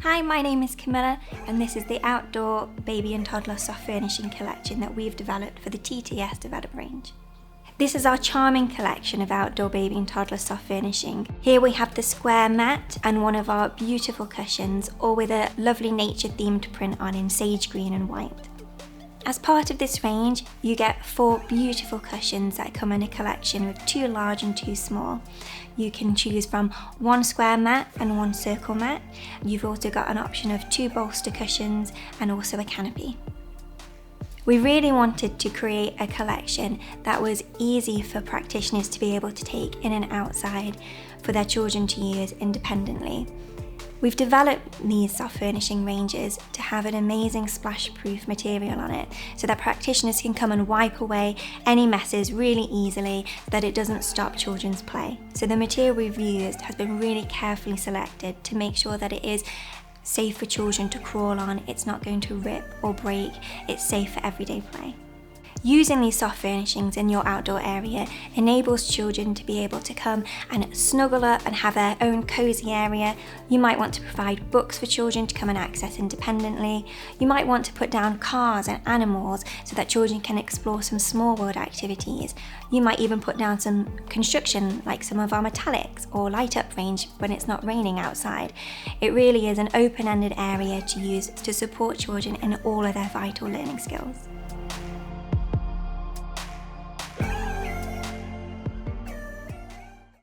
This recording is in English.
Hi, my name is Camilla, and this is the Outdoor Baby and Toddler Soft Furnishing collection that we've developed for the TTS developer range. This is our charming collection of outdoor baby and toddler soft furnishing. Here we have the square mat and one of our beautiful cushions, all with a lovely nature themed print on in sage green and white. As part of this range, you get 4 beautiful cushions that come in a collection with 2 large and 2 small. You can choose from 1 square mat and 1 circle mat. You've also got an option of 2 bolster cushions and also a canopy. We really wanted to create a collection that was easy for practitioners to be able to take in and outside for their children to use independently. We've developed these soft furnishing ranges to have an amazing splash-proof material on it so that practitioners can come and wipe away any messes really easily so that it doesn't stop children's play. So the material we've used has been really carefully selected to make sure that it is safe for children to crawl on, it's not going to rip or break, it's safe for everyday play. Using these soft furnishings in your outdoor area enables children to be able to come and snuggle up and have their own cozy area. You might want to provide books for children to come and access independently. You might want to put down cars and animals so that children can explore some small world activities. You might even put down some construction like some of our metallics or light up range when it's not raining outside. It really is an open-ended area to use to support children in all of their vital learning skills.